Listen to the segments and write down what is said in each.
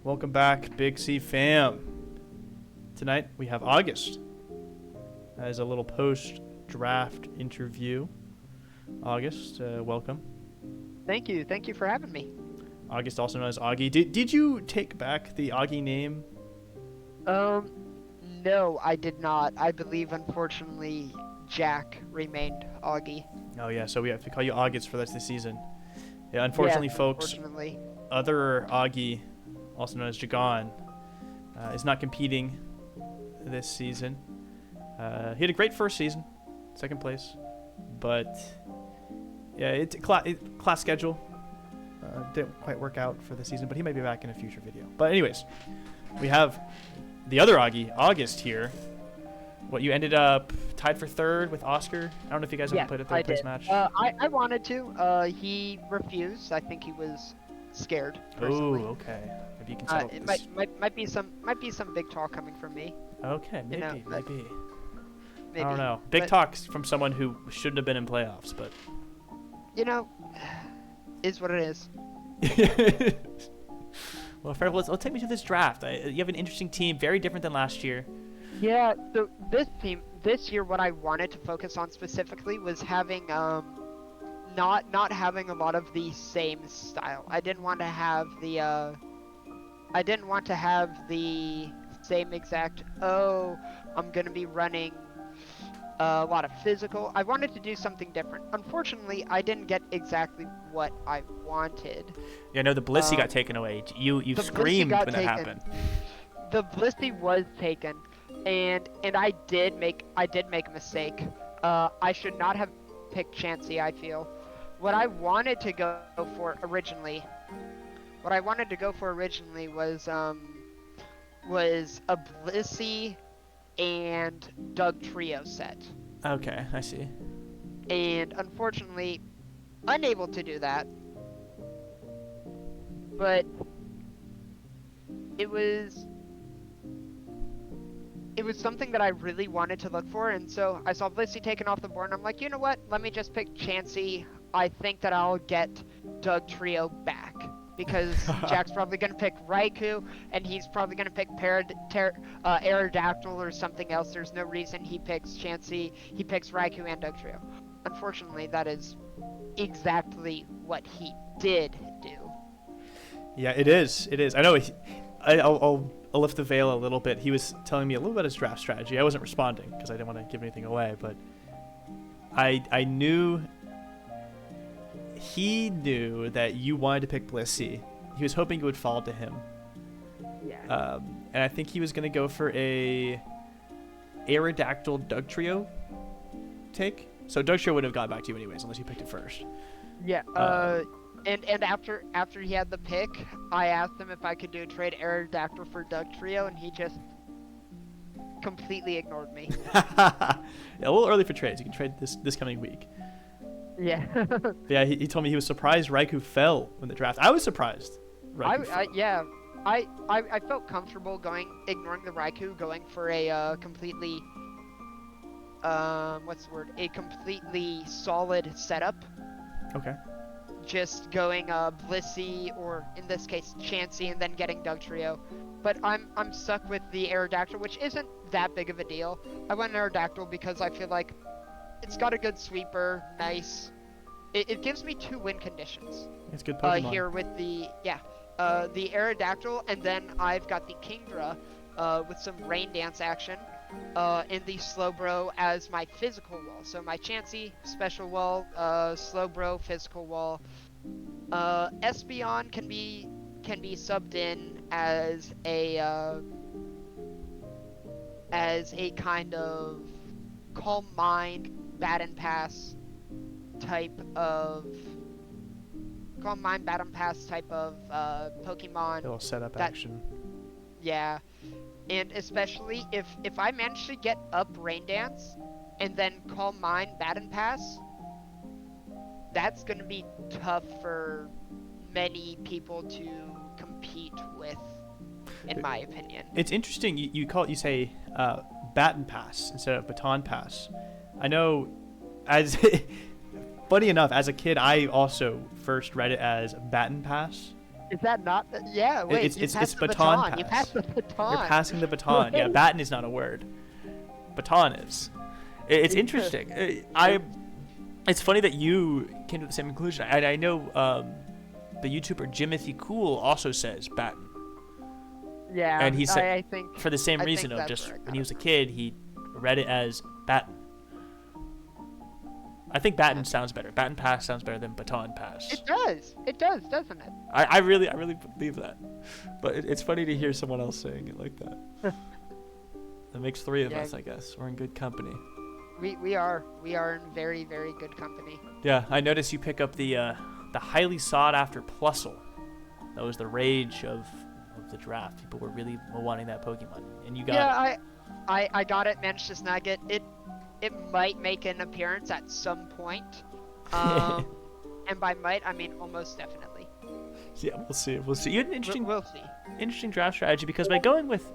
Welcome back, Big C fam. Tonight we have August as a little post-draft interview. August, welcome. Thank you. Thank you for having me. August, also known as Augie. Did you take back the Augie name? No, I did not. I believe, unfortunately, Jack remained Augie. Oh yeah, so we have to call you August for the rest of the season. Yeah, unfortunately, Yes, folks, unfortunately. other Augie, also known as Jagan, is not competing this season. He had a great first season, second place, but yeah, it's class schedule didn't quite work out for the season, but he might be back in a future video. But anyways, we have the other Augie, August, here. What, you ended up tied for third with Oscar? I don't know if you guys ever played a third place match. I wanted to. He refused. I think he was scared. Personally. Oh, okay. Maybe you can settle It this. might be some big talk coming from me. Okay, maybe, Maybe. I don't know. Big talks from someone who shouldn't have been in playoffs, but is what it is. Well, fair. Let's take me to this draft. You have an interesting team, very different than last year. Yeah. So this year, what I wanted to focus on specifically was having not having a lot of the same style. I didn't want to have the same exact. Oh, I'm gonna be running a lot of physical. I wanted to do something different. Unfortunately, I didn't get exactly what I wanted. Yeah, no, the Blissey got taken away. You screamed when that happened. The Blissey was taken, and I did make a mistake. I should not have picked Chansey, I feel. What I wanted to go for originally was a Blissey and Doug trio set. Okay, I see. And unfortunately, unable to do that. But it was something that I really wanted to look for, and so I saw Blissey taken off the board, and I'm like, you know what? Let me just pick Chansey. I think that I'll get Doug trio back. Because Jack's probably going to pick Raikou, and he's probably going to pick Aerodactyl or something else. There's no reason he picks Chansey. He picks Raikou and Doug Trio. Unfortunately, that is exactly what he did do. Yeah, it is. It is. I know. I'll lift the veil a little bit. He was telling me a little bit of his draft strategy. I wasn't responding because I didn't want to give anything away, but I knew... He knew that you wanted to pick Blissey. He was hoping it would fall to him. Yeah. And I think he was going to go for a Aerodactyl Doug Trio take. So Doug Trio would have got back to you anyways, unless you picked it first. Yeah. And after he had the pick, I asked him if I could do a trade Aerodactyl for Doug Trio, and he just completely ignored me. Yeah, a little early for trades. You can trade this coming week. Yeah. Yeah, he told me he was surprised Raikou fell in the draft. I was surprised. I felt comfortable ignoring the Raikou, going for a completely a completely solid setup. Okay. Just going Blissey, or in this case Chansey, and then getting Doug Trio. But I'm stuck with the Aerodactyl, which isn't that big of a deal. I went Aerodactyl because I feel like it's got a good sweeper, nice. It gives me 2 win conditions. It's good Pokemon. Here with the Aerodactyl, and then I've got the Kingdra with some Rain Dance action, and the Slowbro as my physical wall. So my Chansey special wall, Slowbro physical wall. Espeon can be subbed in as a kind of Calm Mind, Bat Pass type of Pokemon. A little setup action. Yeah, and especially if I manage to get up Rain Dance and then Calm Mind, Bat Pass, that's gonna be tough for many people to compete with, in my opinion. It's interesting. You say Baton Pass instead of Baton Pass. I know, as funny enough, as a kid, I also first read it as Baton Pass, Is that not? Yeah. Wait. It's passed the baton baton. You pass. passed the baton. You're passing the baton. Yeah, baton is not a word. Baton is. It's interesting. It's funny that you came to the same conclusion. I know the YouTuber Jimothy Cool also says baton. Yeah. And he said I think for the same I reason think of that's just where I when got he it was a from. kid, he read it as baton. I think baton sounds better. Baton pass sounds better than baton pass. It does. It does, doesn't it? I really believe that. But it's funny to hear someone else saying it like that. That makes three of Yeah. us, I guess. We're in good company. We are in very, very good company. Yeah, I noticed you pick up the highly sought after Plusle. That was the rage of the draft. People were really wanting that Pokemon, and you got it. Yeah, I got it. Managed to snag it. It might make an appearance at some point. And by might, I mean almost definitely. Yeah, we'll see. We'll see. You had an We'll see. interesting draft strategy because by going with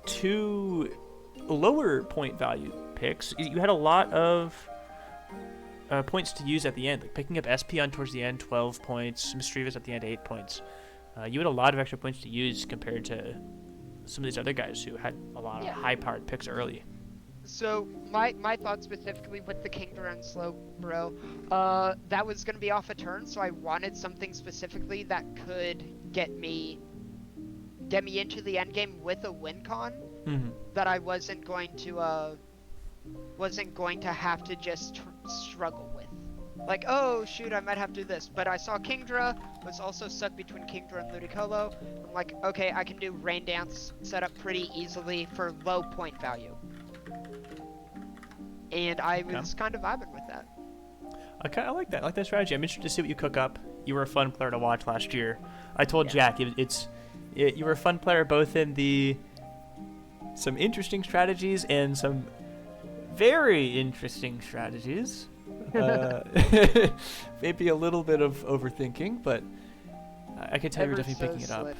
two lower point value picks, you had a lot of points to use at the end, like picking up Espeon towards the end, 12 points, Mischievous at the end, 8 points. You had a lot of extra points to use compared to some of these other guys who had a lot of high-powered picks early. So my thoughts specifically with the Kingdra and Slowbro, that was gonna be off a turn, so I wanted something specifically that could get me into the end game with a win con that I wasn't going to have to just struggle with. Like, oh shoot, I might have to do this. But I saw Kingdra was also stuck between Kingdra and Ludicolo. I'm like, okay, I can do Rain Dance setup pretty easily for low point value. And I was kind of vibing with that. I like that. I like that strategy. I'm interested to see what you cook up. You were a fun player to watch last year. I told Jack you were a fun player both in some interesting strategies and some very interesting strategies. Maybe a little bit of overthinking, but I can tell you're definitely picking it up.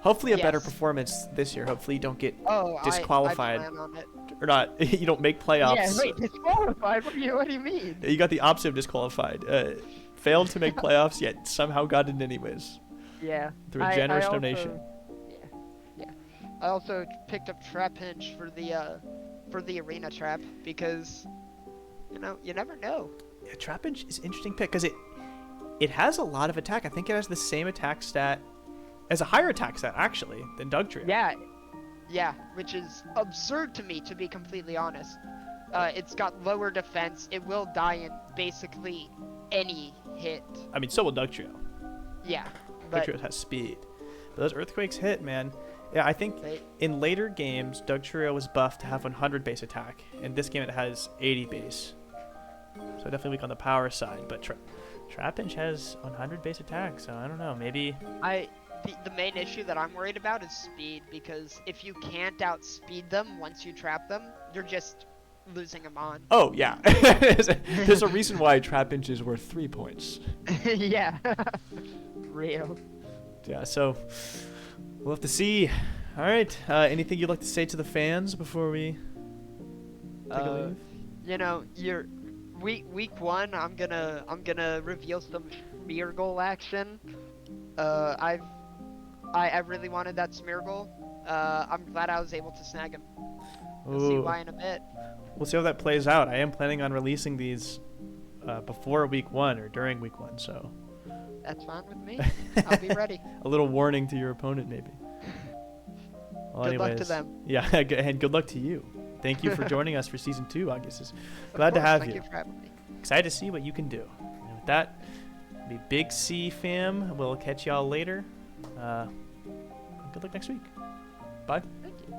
Hopefully a better performance this year. Hopefully you don't get disqualified. I plan on it. Or not. You don't make playoffs. Yeah, wait, disqualified? What do you mean? You got the opposite of disqualified. Failed to make playoffs, yet somehow got in anyways. Yeah. Through a generous donation. Yeah. I also picked up Trapinch for the arena trap because, you never know. Yeah, Trapinch is an interesting pick because it has a lot of attack. I think it has the same attack stat, as a higher attack stat actually than Dugtrio. Yeah, which is absurd to me, to be completely honest. It's got lower defense. It will die in basically any hit. I mean, so will Dugtrio. Yeah, but Dugtrio has speed. But those Earthquakes hit, man. Yeah, I think in later games, Dugtrio was buffed to have 100 base attack. In this game, it has 80 base. So definitely weak on the power side. But Trapinch has 100 base attack, so I don't know. Maybe... The main issue that I'm worried about is speed, because if you can't outspeed them once you trap them, you're just losing them on. Oh, yeah. There's a reason why Trapinch is worth 3 points. Yeah. Real. Yeah, so we'll have to see. All right. Anything you'd like to say to the fans before we take a leave? Week one, I'm gonna reveal some Smeargle action. I really wanted that Smeargle. I'm glad I was able to snag him. We'll see why in a bit. We'll see how that plays out. I am planning on releasing these before week one or during week one, so. That's fine with me. I'll be ready. A little warning to your opponent, maybe. Well, good luck to them. Yeah, and good luck to you. Thank you for joining us for season 2, Augustus. Glad to have you. Thank you for having me. Excited to see what you can do. And with that, the Big C fam, we'll catch y'all later. Good luck next week. Bye. Thank you.